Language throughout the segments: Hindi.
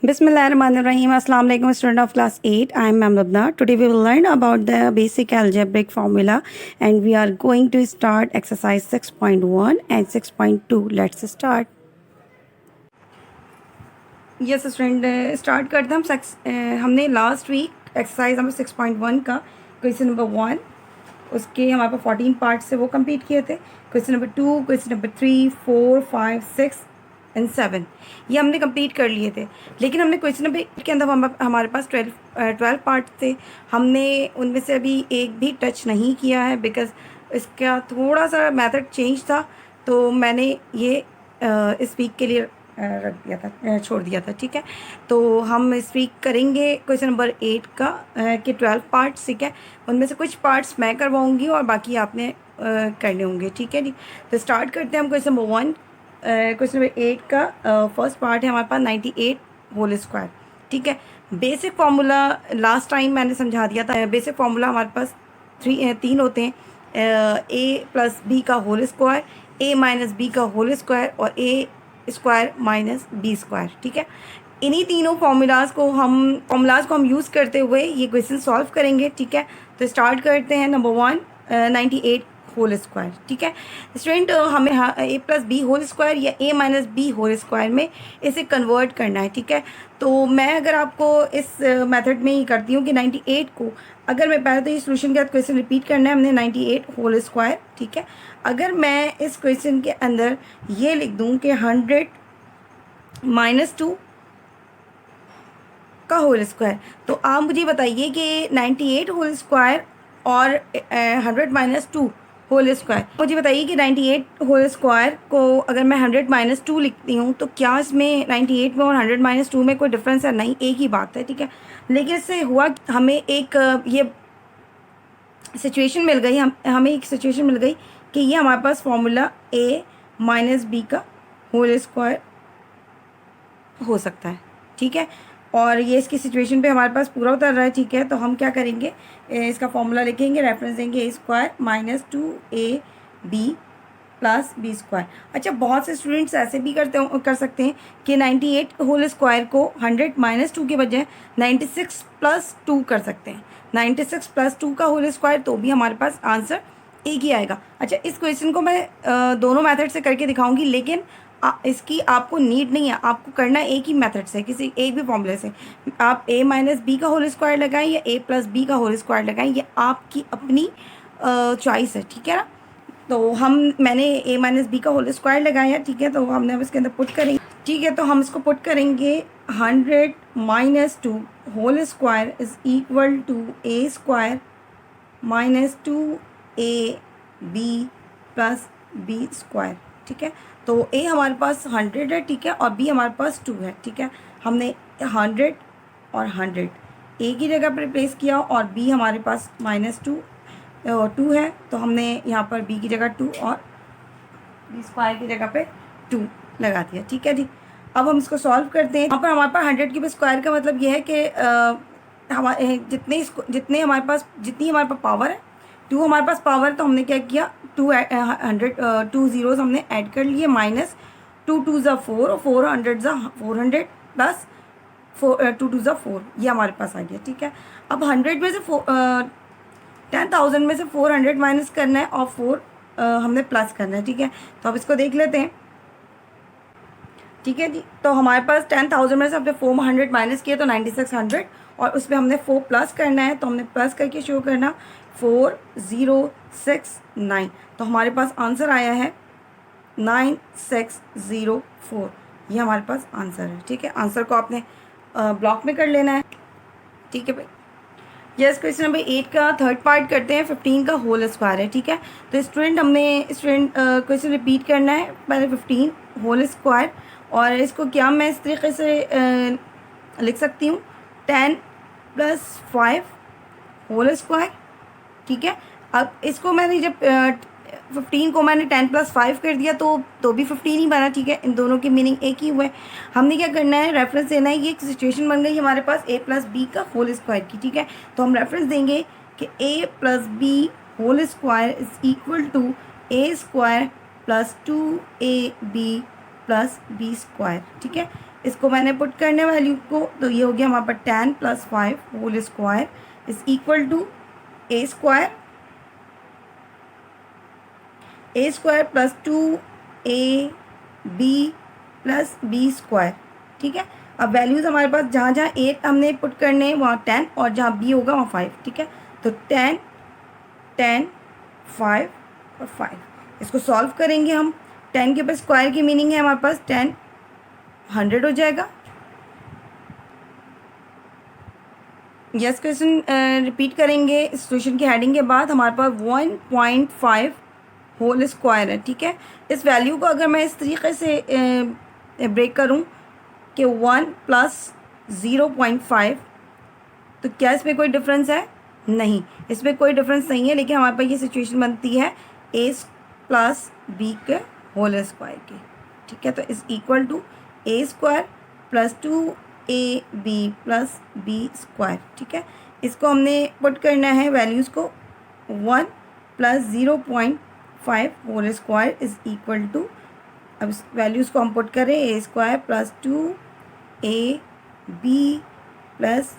Bismillahirrahmanirrahim. Assalamu alaikum, student of class 8. I am Ma'am Lubna. Today we will learn about the basic algebraic formula and we are going to start exercise 6.1 and 6.2. Let's start. Yes student start करते हैं हम हमने लास्ट वीक एक्सरसाइज नंबर 6.1 का क्वेश्चन नंबर 1 उसके हमारे पास 14 पार्ट से वो कंप्लीट किए थे। Question number 2, question number 3, 4, 5, 6 and 7 ये हमने कंप्लीट कर लिए थे। लेकिन हमने क्वेश्चन नंबर 8 के अंदर हमारे पास 12 पार्ट थे। हमने उनमें से अभी एक भी टच नहीं किया है बिकॉज इसका थोड़ा सा मेथड चेंज था, तो मैंने ये इस वीक के लिए रख दिया था, छोड़ दिया था। ठीक है, तो हम इस वीक करेंगे क्वेश्चन नंबर 8 का कि 12 पार्ट्स। ठीक है, उनमें से कुछ पार्ट्स मैं करवाऊँगी और बाकी आपने करने होंगे। ठीक है जी, तो स्टार्ट करते हैं हम क्वेश्चन नंबर 1। क्वेश्चन नंबर 8 का फर्स्ट पार्ट है हमारे पास 98 होल स्क्वायर। ठीक है, बेसिक फार्मूला लास्ट टाइम मैंने समझा दिया था। बेसिक फार्मूला हमारे पास तीन होते हैं, ए प्लस बी का होल स्क्वायर, ए माइनस बी का होल स्क्वायर और ए स्क्वायर माइनस बी स्क्वायर। ठीक है, इन्हीं तीनों फार्मूलाज को हम यूज़ करते हुए ये क्वेश्चन सॉल्व करेंगे। ठीक है, तो स्टार्ट करते हैं नंबर 1, 98 होल स्क्वायर। ठीक है स्टूडेंट, हमें ए प्लस बी होल स्क्वायर या ए माइनस बी होल स्क्वायर में इसे कन्वर्ट करना है। ठीक है, तो मैं अगर आपको इस मेथड में ही करती हूँ कि 98 को, अगर मैं पहले तो ये सोल्यूशन के बाद क्वेश्चन रिपीट करना है हमने 98 होल स्क्वायर। ठीक है, अगर मैं इस क्वेश्चन के अंदर ये लिख दूँ कि 100 माइनस 2 का होल स्क्वायर, तो आप मुझे बताइए कि 98 होल स्क्वायर और 100 माइनस 2 होल स्क्वायर, मुझे बताइए कि 98 होल स्क्वायर को अगर मैं 100 माइनस 2 लिखती हूँ तो क्या इसमें 98 में और 100 माइनस 2 में कोई डिफरेंस है? नहीं, एक ही बात है। ठीक है, लेकिन इससे हुआ हमें एक ये सिचुएशन मिल गई, हमें एक सिचुएशन मिल गई कि ये हमारे पास फॉर्मूला ए माइनस बी का होल स्क्वायर हो सकता है। ठीक है, और ये इसकी सिचुएशन पे हमारे पास पूरा उतर रहा है। ठीक है, तो हम क्या करेंगे, इसका फॉर्मूला लिखेंगे, रेफरेंस देंगे a square minus 2 b plus b square. अच्छा, बहुत से स्टूडेंट्स ऐसे भी कर सकते हैं कि 98 होल स्क्वायर को 100 माइनस 2 के बजाय 96 प्लस 2 कर सकते हैं। 96 प्लस 2 का होल स्क्वायर, तो भी हमारे पास आंसर एक ही आएगा। अच्छा, इस क्वेश्चन को मैं दोनों मेथड से करके दिखाऊंगी, लेकिन इसकी आपको नीड नहीं है, आपको करना एक ही मेथड से, किसी एक भी फॉर्मूले से। आप ए माइनस बी का होल स्क्वायर लगाएं या ए प्लस बी का होल स्क्वायर लगाएं, ये आपकी अपनी चॉइस है। ठीक है ना, तो मैंने ए माइनस बी का होल स्क्वायर लगाया। ठीक है, तो हमने अब इसके अंदर पुट करेंगे। ठीक है, तो हम इसको पुट करेंगे 100 minus 2 whole square is equal to a square minus 2 b plus b square. ठीक है, तो ए हमारे पास 100 है। ठीक है, और बी हमारे पास 2 है। ठीक है, हमने 100 और 100 ए की जगह पर रिप्लेस किया और बी हमारे पास माइनस 2 है, तो हमने यहाँ पर बी की जगह 2 और बी स्क्वायर की जगह पे 2 लगा दिया। ठीक है जी, अब हम इसको सॉल्व करते हैं। यहाँ पर हमारे पास 100 की स्क्वायर का मतलब ये है कि हमारे जितनी हमारे पास पावर है, 2 हमारे पास पावर, तो हमने क्या किया, 2 ज़ीरोज़ हमने ऐड कर लिए, माइनस 2 2 ज़ा 4 और 4 100 ज़ा 400 प्लस 2 2 ज़ा 4, ये हमारे पास आ गया। ठीक है, अब 100 में से 10,000 में से 400 माइनस करना है और 4 हमने प्लस करना है। ठीक है, तो अब इसको देख लेते हैं। ठीक है जी, तो हमारे पास 10,000 में से हमने 400 माइनस किया तो 9600, और उस पर हमने 4 प्लस करना है, तो हमने प्लस करके शो करना 4069, तो हमारे पास आंसर आया है 9604, ये हमारे पास आंसर है। ठीक है, आंसर को आपने ब्लॉक में कर लेना है। ठीक है भाई, यस, क्वेश्चन नंबर 8 का थर्ड पार्ट करते हैं। 15 का होल स्क्वायर है। ठीक है, तो हमने क्वेश्चन रिपीट करना है, पहले 15 होल स्क्वायर, और इसको क्या मैं इस तरीके से लिख सकती हूँ, 10 प्लस 5 होल स्क्वायर। ठीक है, अब इसको मैंने जब 15 को मैंने 10 प्लस 5 कर दिया तो भी 15 ही बना। ठीक है, इन दोनों की मीनिंग एक ही हुए। हमने क्या करना है, रेफरेंस देना है। ये एक सिचुएशन बन गई हमारे पास ए प्लस बी का होल स्क्वायर की। ठीक है, तो हम रेफरेंस देंगे कि a plus b whole square is equal to a square plus 2ab plus b square, ठीक है। इसको मैंने पुट करने वैल्यू को, तो ये हो गया हमारे पास 10 + 5 whole square is equal to a square plus 2 b plus b square, ठीक है। अब वैल्यूज़ हमारे पास जहाँ जहाँ ए हमने पुट करने हैं वहाँ 10 और जहाँ बी होगा वहाँ 5, ठीक है। तो 10 10 5 और 5, इसको सॉल्व करेंगे हम। 10 के ऊपर स्क्वायर की मीनिंग है हमारे पास 10 100 हो जाएगा। यस, क्वेश्चन रिपीट करेंगे। इस क्वेश्चन की हेडिंग के बाद हमारे पास 1.5 होल स्क्वायर है, ठीक है। इस वैल्यू को अगर मैं इस तरीके से ब्रेक करूं कि 1 + 0.5, तो क्या इसमें कोई डिफरेंस है? नहीं, इसमें कोई डिफरेंस नहीं है, लेकिन हमारे पास ये सिचुएशन बनती है a प्लस बी के होल स्क्वायर की, ठीक है। तो इस equal to a square plus 2ab plus b square, ठीक है। इसको हमने पुट करना है वैल्यूज़ को। 1 + 0.5 whole square is equal to, अब इस वैल्यूज़ को हम पुट करें, a square plus 2ab plus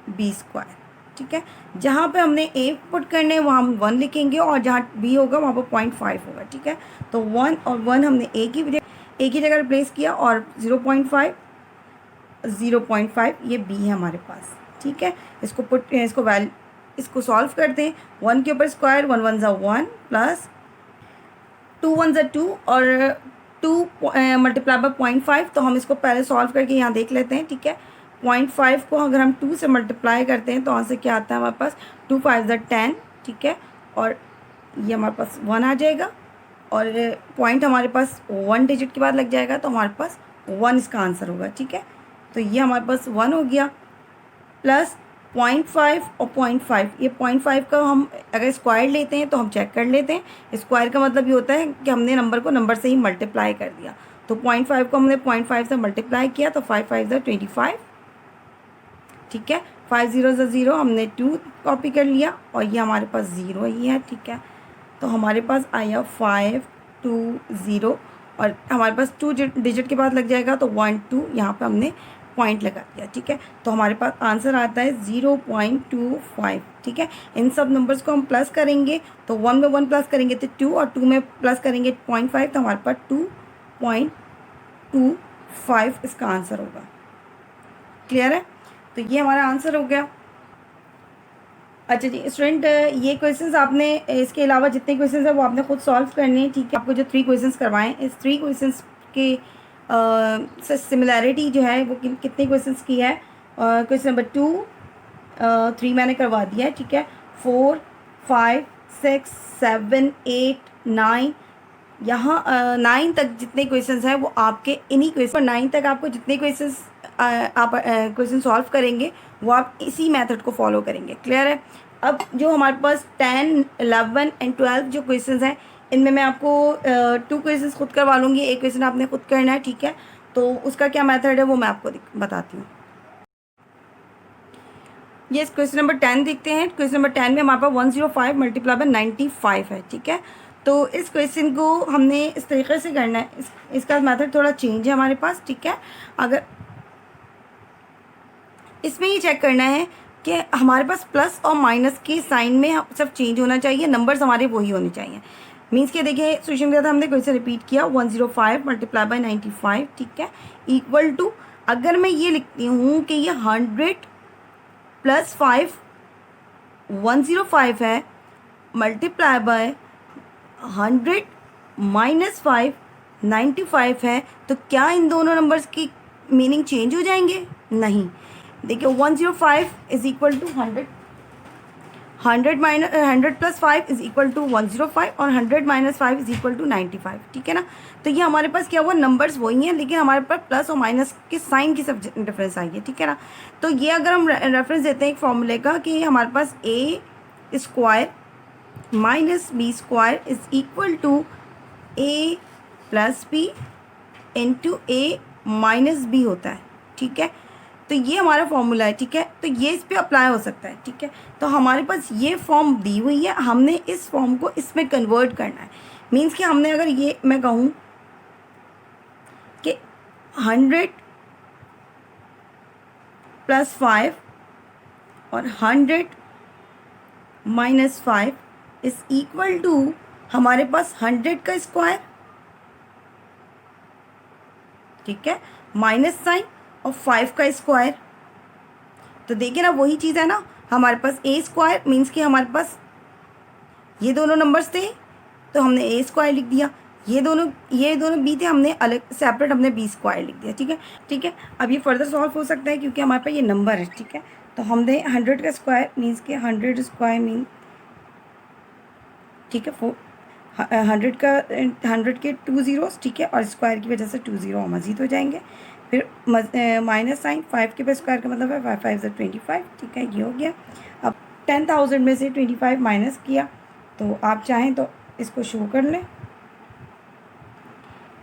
b square, ठीक है। जहाँ पे हमने a पुट करने हैं वहाँ हम 1 लिखेंगे और जहाँ b होगा वहाँ पर 0.5 होगा, ठीक है। तो 1 और 1 हमने a की जगह रिप्लेस किया और 0.5 ये b है हमारे पास, ठीक है। इसको सॉल्व करते हैं। 1 के ऊपर स्क्वायर, 1 1 ज़ा 1 प्लस 2 1 ज़ा 2 और 2 मल्टीप्लाई बाय 0.5, तो हम इसको पहले सॉल्व करके यहाँ देख लेते हैं, ठीक है। 0.5 को अगर हम 2 से मल्टीप्लाई करते हैं तो वहाँ से क्या आता है हमारे पास 2 5 ज़ा 10, ठीक है। और ये हमारे पास 1 आ जाएगा और पॉइंट हमारे पास 1 डिजिट के बाद लग जाएगा, तो हमारे पास 1 इसका आंसर होगा, ठीक है। तो ये हमारे पास 1 हो गया प्लस 0.5 और 0.5, ये 0.5 का हम अगर स्क्वायर लेते हैं तो हम चेक कर लेते हैं। स्क्वायर का मतलब ये होता है कि हमने नंबर को नंबर से ही मल्टीप्लाई कर दिया। तो 0.5 को हमने 0.5 से मल्टीप्लाई किया, तो 5 5 ज़ा 25, ठीक है। 5 0 ज़ा 0, हमने 2 कॉपी कर लिया और ये हमारे पास 0 ही है, ठीक है। तो हमारे पास आया 5 2 0 और हमारे पास 2 डिजिट के बाद लग जाएगा, तो 1 2 यहाँ पे हमने पॉइंट लगा दिया, ठीक है। तो हमारे पास आंसर आता है 0.25, ठीक है। इन सब नंबर्स को हम प्लस करेंगे, तो 1 में 1 प्लस करेंगे तो 2 और 2 में प्लस करेंगे 0.5, तो हमारे पास 2.25 इसका आंसर होगा। क्लियर है? तो ये हमारा आंसर हो गया। अच्छा जी स्टूडेंट, ये क्वेश्चंस आपने, इसके अलावा जितने क्वेश्चंस हैं वो आपने खुद सॉल्व करने हैं, ठीक है। आपको जो 3 क्वेश्चंस करवाएं, इस 3 क्वेश्चंस के सिमिलैरिटी जो है वो कितने क्वेश्चंस की है। क्वेश्चन नंबर 2 3 मैंने करवा दिया है, ठीक है। 4 5 6 7 8 9, यहाँ 9 तक जितने क्वेश्चंस हैं वो आपके इन्हीं क्वेश्चन, 9 तक आपको जितने क्वेश्चंस आप क्वेश्चन सॉल्व करेंगे वो आप इसी मेथड को फॉलो करेंगे। क्लियर है? अब जो हमारे पास 10 11 एंड 12 जो क्वेश्चंस हैं, इनमें मैं आपको 2 क्वेश्चंस खुद करवा लूँगी, एक क्वेश्चन आपने खुद करना है, ठीक है। तो उसका क्या मेथड है वो मैं आपको बताती हूँ। ये क्वेश्चन नंबर 10 देखते हैं। क्वेश्चन नंबर 10 में हमारे पास 105 मल्टीप्लाई बाय 95 है, ठीक है। तो इस क्वेश्चन को हमने इस तरीके से करना है, इसका मेथड थोड़ा चेंज है हमारे पास, ठीक है। अगर इसमें ये चेक करना है कि हमारे पास प्लस और माइनस के साइन में सब चेंज होना चाहिए, नंबर्स हमारे वही होने चाहिए। मीन्स के देखिए सोल्यूशन दिया था हमने, क्वेश्चन रिपीट किया 105 मल्टीप्लाई बाय 95, ठीक है, इक्वल टू, अगर मैं ये लिखती हूँ कि ये 100 + 5 105 है, मल्टीप्लाई बाय 100 - 5 95 है, तो क्या इन दोनों नंबर्स की मीनिंग चेंज हो जाएंगे? नहीं। देखिए 105 is equal to 100 + 5 is equal to 105 और 100 - 5 इज इक्वल टू 95, ठीक है ना। तो ये हमारे पास क्या हुआ, नंबर्स वही हैं लेकिन हमारे पास प्लस और माइनस के साइन की सब डिफरेंस आई है, ठीक है ना। तो ये अगर हम रेफरेंस देते हैं एक फॉर्मूले का कि हमारे पास a² - b² is equal to a + b into a - b होता है, ठीक है। तो ये हमारा फॉर्मूला है, ठीक है। तो ये इस पे अप्लाई हो सकता है, ठीक है। तो हमारे पास ये फॉर्म दी हुई है, हमने इस फॉर्म को इसमें कन्वर्ट करना है। मीन्स कि हमने अगर ये मैं कहूँ कि 100 प्लस 5 और 100 माइनस 5 इज इक्वल टू हमारे पास 100 का स्क्वायर, ठीक है, माइनस साइन और 5 का स्क्वायर। तो देखिए ना, वही चीज़ है ना, हमारे पास ए स्क्वायर मीन्स कि हमारे पास ये दोनों नंबर्स थे तो हमने ए स्क्वायर लिख दिया, ये दोनों बी थे, हमने अलग सेपरेट हमने बी स्क्वायर लिख दिया, ठीक है। ठीक है, अब ये फर्दर सॉल्व हो सकता है क्योंकि हमारे पास ये नंबर है, ठीक है। तो हमने 100 का स्क्वायर मीन्स के 100 स्क्वायर मीन, ठीक है, 100 के 2 ज़ीरोस, ठीक है, और स्क्वायर की वजह से 2 ज़ीरो मज़ीद हो जाएंगे। फिर माइनस साइन, 5 के पास स्क्वायर का मतलब है 5 5 25, ठीक है, ये हो गया। अब 10,000 में से 25 माइनस किया, तो आप चाहें तो इसको शो कर लें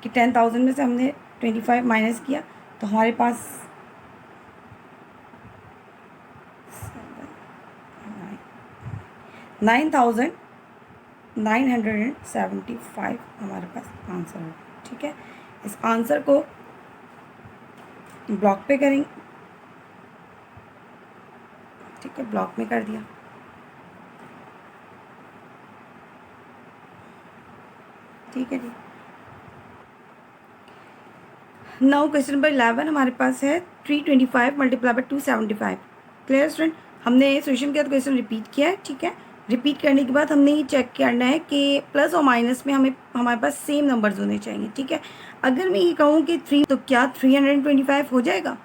कि 10,000 में से हमने 25 माइनस किया तो हमारे पास 9,975 हमारे पास आंसर होगा, ठीक है। इस आंसर को ब्लॉक पे करेंगे, ठीक है, ब्लॉक में कर दिया। ठीक है जी। नाउ क्वेश्चन नंबर 11 हमारे पास है 325 मल्टीप्लाई बाई 275। क्लियर स्टूडेंट, हमने सोल्यूशन किया तो क्वेश्चन रिपीट किया है, ठीक है। रिपीट करने के बाद हमने ये चेक करना है कि प्लस और माइनस में हमारे पास सेम नंबर्स होने चाहिए, ठीक है। अगर मैं ये कहूँ कि 3 तो क्या 325 हो जाएगा,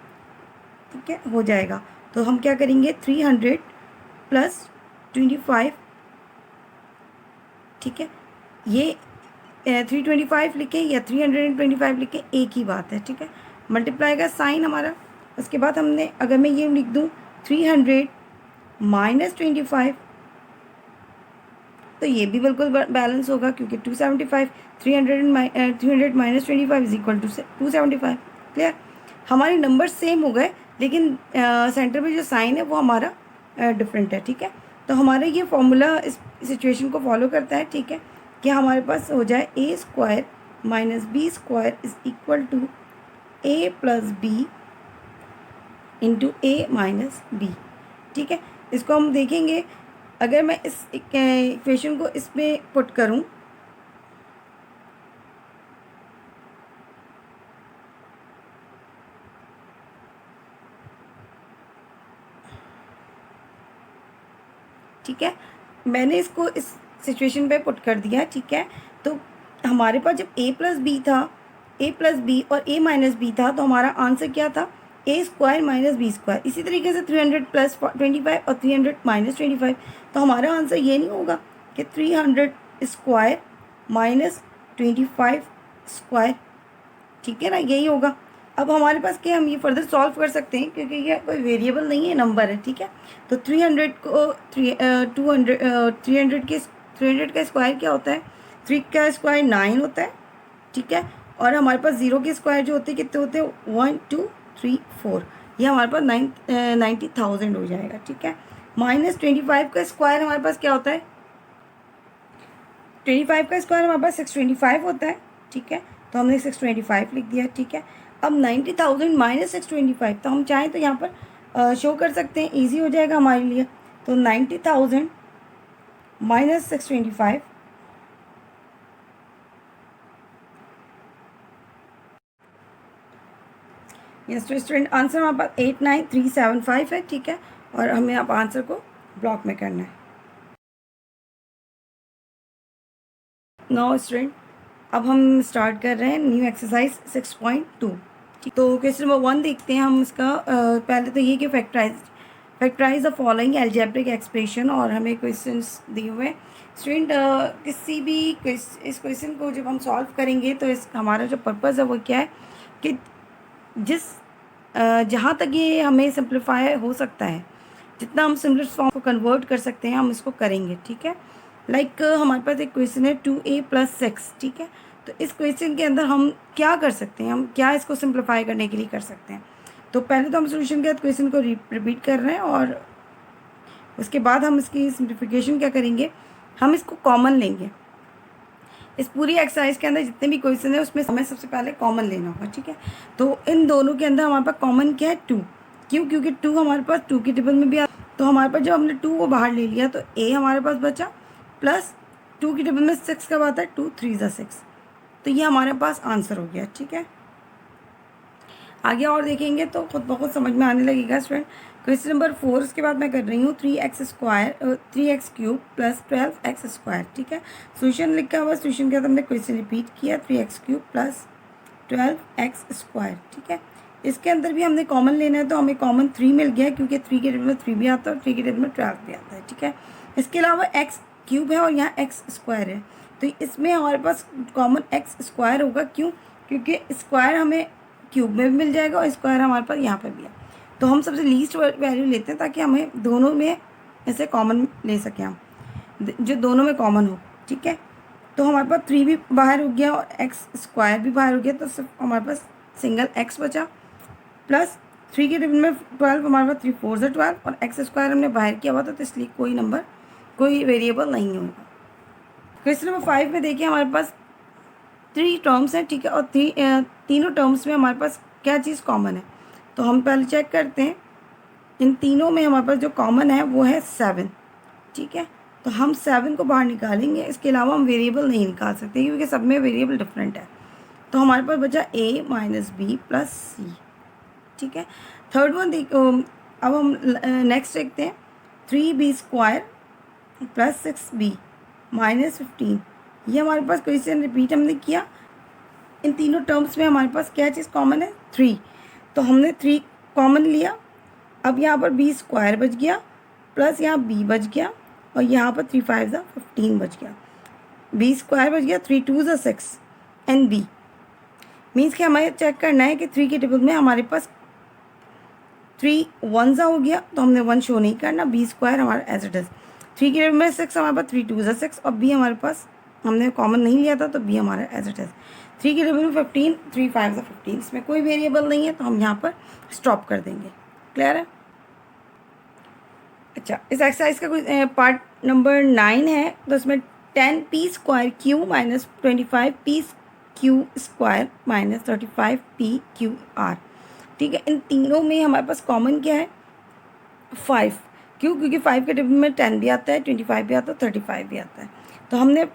ठीक है, हो जाएगा। तो हम क्या करेंगे, 300 प्लस 25, ठीक है, ये 325 लिखें या 325 लिखें, एक ही बात है, ठीक है। मल्टीप्लाई का साइन हमारा, उसके बाद हमने अगर मैं ये लिख दूँ 300 माइनस 25 तो ये भी बिल्कुल बैलेंस होगा क्योंकि 275, 300 minus 25 is equal to 275। Clear, हमारे नंबर सेम हो गए लेकिन सेंटर में जो साइन है वो हमारा डिफरेंट है, ठीक है। तो हमारा ये फॉर्मूला इस सिचुएशन को फॉलो करता है, ठीक है, कि हमारे पास हो जाए a square minus b square is equal to a plus b into a minus b, ठीक है। इसको हम देखेंगे, अगर मैं इस इक्वेशन को इसमें पुट करूं, ठीक है, मैंने इसको इस सिचुएशन पे पुट कर दिया, ठीक है। तो हमारे पास जब a प्लस बी था, a प्लस बी और a माइनस बी था, तो हमारा आंसर क्या था, ए स्क्वायर माइनस बी स्क्वायर। इसी तरीके से 300 प्लस 25 और 300 माइनस 25, तो हमारा आंसर ये नहीं होगा कि 300 स्क्वायर माइनस 25 स्क्वायर, ठीक है ना, यही होगा। अब हमारे पास क्या, हम ये फर्दर सॉल्व कर सकते हैं क्योंकि ये कोई वेरिएबल नहीं है, नंबर है, ठीक है। तो 300 को 300 का स्क्वायर क्या होता है, 3 का स्क्वायर 9 होता है, ठीक है। और हमारे पास 0 के स्क्वायर जो होते हैं कितने होते हैं, 1 2 3 4, ये हमारे पास 90,000 हो जाएगा, ठीक है। माइनस 25 का स्क्वायर हमारे पास क्या होता है, 25 का स्क्वायर हमारे पास 625 होता है, ठीक है। तो हमने 625 लिख दिया, ठीक है। अब 90,000 माइनस 625, तो हम चाहें तो यहाँ पर शो कर सकते हैं, इजी हो जाएगा हमारे लिए। तो 90,000 माइनस 625, यस तो स्टूडेंट आंसर हमारे पास 89375 है, ठीक है। और हमें अब आंसर को ब्लॉक में करना है। नाउ स्टूडेंट, अब हम स्टार्ट कर रहे हैं न्यू एक्सरसाइज 6.2, ठीक। तो क्वेश्चन नंबर 1 देखते हैं हम इसका। पहले तो ये कि factorise the following algebraic expression, और हमें क्वेश्चंस दिए हुए हैं स्टूडेंट। किसी भी इस क्वेश्चन को जब हम सॉल्व करेंगे तो इस हमारा जो पर्पज़ है वो क्या है कि जहाँ तक ये हमें सिंप्लीफाई हो सकता है, जितना हम सिम्पलेस्ट फॉर्म को कन्वर्ट कर सकते हैं हम इसको करेंगे, ठीक है। लाइक हमारे पास एक क्वेश्चन है 2a प्लस 6, ठीक है। तो इस क्वेश्चन के अंदर हम क्या कर सकते हैं, हम क्या इसको सिंप्लीफाई करने के लिए कर सकते हैं। तो पहले तो हम सोल्यूशन के बाद क्वेश्चन को रिपीट कर रहे हैं और उसके बाद हम इसकी सिंप्लीफिकेशन क्या करेंगे, हम इसको कॉमन लेंगे। इस पूरी एक्सरसाइज के अंदर जितने भी क्वेश्चन है उसमें हमें सबसे पहले कॉमन लेना होगा, ठीक है। तो इन दोनों के अंदर हमारे पास कॉमन क्या है, 2। क्यों? क्योंकि 2 हमारे पास 2 की टेबल में भी तो हमारे पास जब हमने 2 को बाहर ले लिया तो ए हमारे पास बचा, प्लस 2 की टेबल में 6 कब आता है, 2 3 = 6। तो ये हमारे पास आंसर हो गया, ठीक है। आगे और देखेंगे तो खुद ब खुद समझ में आने लगेगा स्टूडेंट। क्वेश्चन नंबर 4 उसके बाद मैं कर रही हूँ 3x³ + 12x², ठीक है। सोल्यूशन लिखा हुआ, सोल्यूशन के बाद हमने क्वेश्चन रिपीट किया 3x³ + 12x², ठीक है। इसके अंदर भी हमने कॉमन लेना है तो हमें कॉमन 3 मिल गया, क्योंकि 3 के टेबल में 3 भी आता है और 3 के टेबल में 12 भी आता है, ठीक है। इसके अलावा x³ है और यहाँ x² है, तो इसमें हमारे पास कॉमन x² होगा। क्यों? क्योंकि स्क्वायर हमें क्यूब में भी मिल जाएगा और स्क्वायर हमारे पास यहाँ पर भी है। तो हम सबसे लीस्ट वैल्यू लेते हैं ताकि हमें दोनों में ऐसे कॉमन ले सकें हम, जो दोनों में कॉमन हो, ठीक है। तो हमारे पास 3 भी बाहर हो गया और x² भी बाहर हो गया, तो सिर्फ हमारे पास सिंगल x बचा, प्लस 3 के टेबल में 12 हमारे पास 3 4 = 12 और x² हमने बाहर किया हुआ था, तो इसलिए कोई वेरिएबल नहीं होगा। क्वेश्चन नंबर 5 में देखिए हमारे पास 3 टर्म्स हैं, ठीक है, और तीनों टर्म्स में हमारे पास क्या चीज़ कॉमन है। तो हम पहले चेक करते हैं, इन तीनों में हमारे पास जो कॉमन है वो है 7, ठीक है। तो हम 7 को बाहर निकालेंगे, इसके अलावा हम वेरिएबल नहीं निकाल सकते क्योंकि सब में वेरिएबल डिफरेंट है। तो हमारे पास बचा a - b + c, ठीक है। थर्ड वन अब हम नेक्स्ट देखते हैं 3b² + 6b - 15। ये हमारे पास क्वेश्चन रिपीट हमने किया, इन तीनों टर्म्स में हमारे पास क्या चीज़ कॉमन है, 3। तो हमने 3 कॉमन लिया, अब यहाँ पर b² बच गया, प्लस यहाँ b बच गया और यहाँ पर 3 5 = 15 बच गया, b² बच गया, 3 2 = 6 एंड b मीन्स कि हमें चेक करना है कि 3 के टेबल में हमारे पास 3 1 हो गया, तो हमने 1 शो नहीं करना, b² हमारा एज इट इज़। 3 के टेबल में 6 हमारे पास 3 2 = 6 और b हमारे पास हमने कॉमन नहीं लिया था, तो b हमारा एज इट इज़। 3 के टेबल में 15 3 5 = 15, इसमें कोई वेरिएबल नहीं है तो हम यहाँ पर स्टॉप कर देंगे। क्लियर है? अच्छा, इस एक्सरसाइज का कोई पार्ट नंबर 9 है, तो इसमें 10p² - 25p² - 35pqr, ठीक है। इन तीनों में हमारे पास कॉमन क्या है, 5। क्यों? क्योंकि 5 के टेबल में 10 भी आता है, 25 भी आता है, 35 भी आता है। तो हमने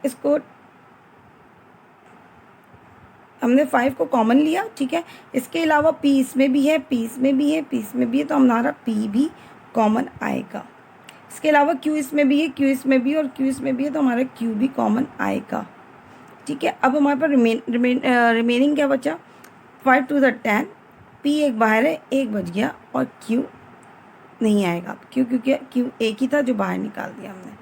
5 को कॉमन लिया, ठीक है। इसके अलावा p इसमें भी है, p इसमें भी है, p इसमें भी है, तो हमारा p भी कॉमन आएगा। इसके अलावा q इसमें भी है, q इसमें भी है और q इसमें भी है, तो हमारा q भी कॉमन आएगा, ठीक है। अब हमारे पास रिमेनिंग क्या बचा, 5 2 = 10, p एक बाहर है, एक बच गया और q नहीं आएगा। क्यों? क्योंकि q एक ही था जो बाहर निकाल दिया हमने।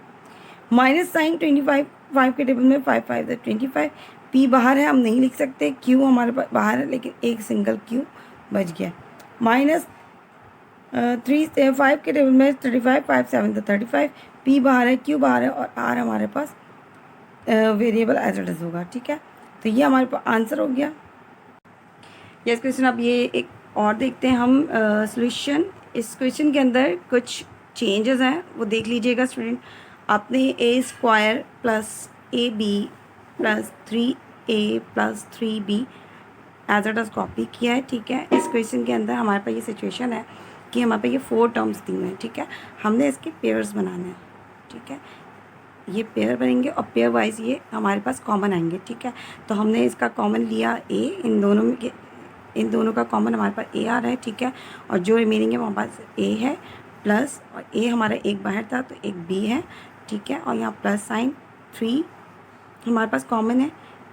माइनस साइन 25, 5 के टेबल में 5 5 = 25, p बाहर है, हम नहीं लिख सकते, q हमारे पास बाहर है लेकिन एक सिंगल q बच गया। माइनस 5 के टेबल में 35, 5 7 = 35, p बाहर है, q बाहर है और r हमारे पास वेरिएबल एज इट इज़ होगा, ठीक है। तो ये हमारे पास आंसर हो गया। यस क्वेश्चन, अब ये एक और देखते हैं हम सॉल्यूशन। इस क्वेश्चन के अंदर कुछ चेंजेस हैं, वो देख लीजिएगा स्टूडेंट। आपने a² + ab + 3a + 3b as it is copy किया है, ठीक है। इस क्वेश्चन के अंदर हमारे पास ये सिचुएशन है कि हमारे पास ये 4 टर्म्स दी हुए हैं, ठीक है। हमने इसके पेयर्स बनाने हैं, ठीक है। ये पेयर बनेंगे और पेयर वाइज ये हमारे पास कॉमन आएंगे, ठीक है। तो हमने इसका कॉमन लिया a, इन दोनों का कॉमन हमारे पास a आ रहा है, ठीक है। और जो रिमेनिंग है हमारे पास a है, प्लस और a हमारा एक बाहर था तो एक b है, ठीक है। और यहाँ प्लस साइन 3 हमारे पास कॉमन है,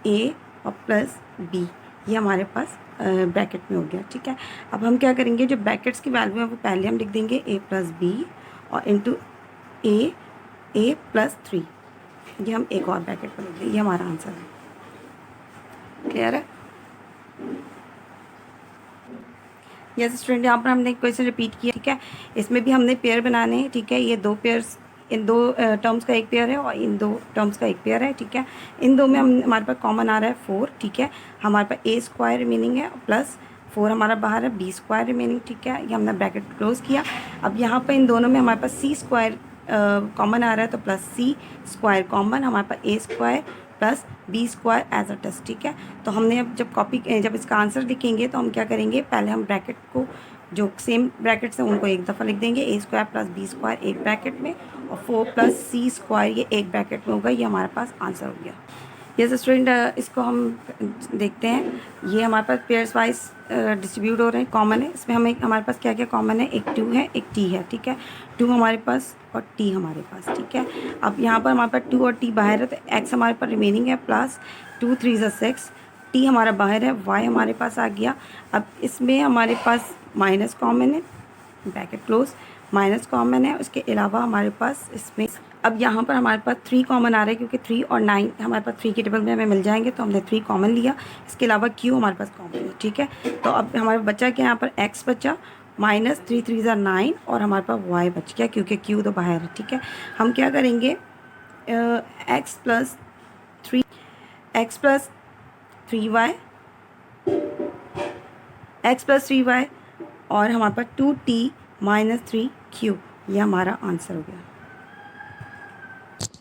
a और प्लस b, ये हमारे पास ब्रैकेट में हो गया, ठीक है। अब हम क्या करेंगे, जो ब्रैकेट्स की वैल्यू है वो पहले हम लिख देंगे a + b और इंटू a + 3, ये हम एक और ब्रैकेट में लिख देंगे, ये हमारा आंसर है। क्लियर है? यस स्टूडेंट, यहाँ पर हमने क्वेश्चन रिपीट किया, ठीक है। इसमें भी हमने पेयर बनाने हैं, ठीक है। ये 2 पेयर्स, इन 2 टर्म्स का एक पेयर है और इन 2 टर्म्स का एक पेयर है, ठीक है। इन 2 में हमारे पास कॉमन आ रहा है 4, ठीक है। हमारे पास a² रिमेनिंग है प्लस 4 हमारा बाहर है, b² रिमेनिंग, ठीक है। ये हमने ब्रैकेट क्लोज किया। अब यहाँ पर इन दोनों में हमारे पास c² कॉमन आ रहा है, तो प्लस c² कॉमन, हमारे पास a² plus b square as a test, ठीक है। तो हमने अब जब इसका आंसर लिखेंगे तो हम क्या करेंगे, पहले हम ब्रैकेट को जो सेम ब्रैकेट्स हैं उनको एक दफ़ा लिख देंगे, a square plus b square एक ब्रैकेट में और 4 प्लस सी स्क्वायर ये एक ब्रैकेट में होगा। ये हमारे पास आंसर हो गया। यस स्टूडेंट, इसको हम देखते हैं। ये हमारे पास पेयर्स वाइज डिस्ट्रीब्यूट हो रहे हैं, कॉमन है। इसमें हमारे पास क्या क्या कॉमन है, एक 2 है एक t है, ठीक है। 2 हमारे पास और t हमारे पास, ठीक है। अब यहाँ पर हमारे पास 2 और t बाहर है तो x हमारे पास रिमेनिंग है प्लस 2 3 6, t हमारा बाहर है, y हमारे पास आ गया। अब इसमें हमारे पास माइनस कॉमन है, ब्रैकेट क्लोज, माइनस कॉमन है। उसके अलावा हमारे पास इसमें अब यहाँ पर हमारे पास 3 कॉमन आ रहा है क्योंकि 3 और 9 हमारे पास 3 की टेबल में हमें मिल जाएंगे, तो हमने 3 कॉमन लिया। इसके अलावा q हमारे पास कॉमन है, ठीक है। तो अब हमारे बचा क्या, यहाँ पर x बचा, माइनस 3 3 9 और हमारे पास y बच गया क्योंकि q तो बाहर है, ठीक है। हम क्या करेंगे, x प्लस 3y और हमारे पास 2t माइनस 3q, ये हमारा आंसर हो गया।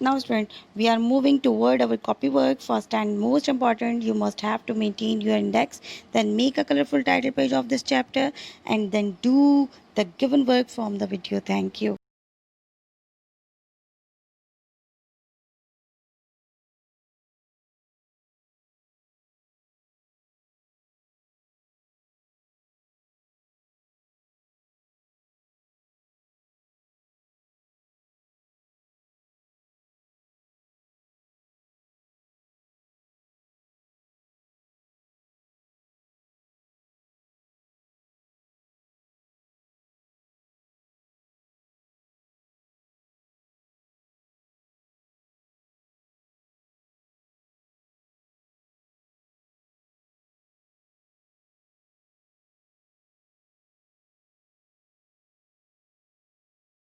Now student, we are moving toward our copy work. First and most important, you must have to maintain your index, then make a colorful title page of this chapter and then do the given work from the video. Thank you.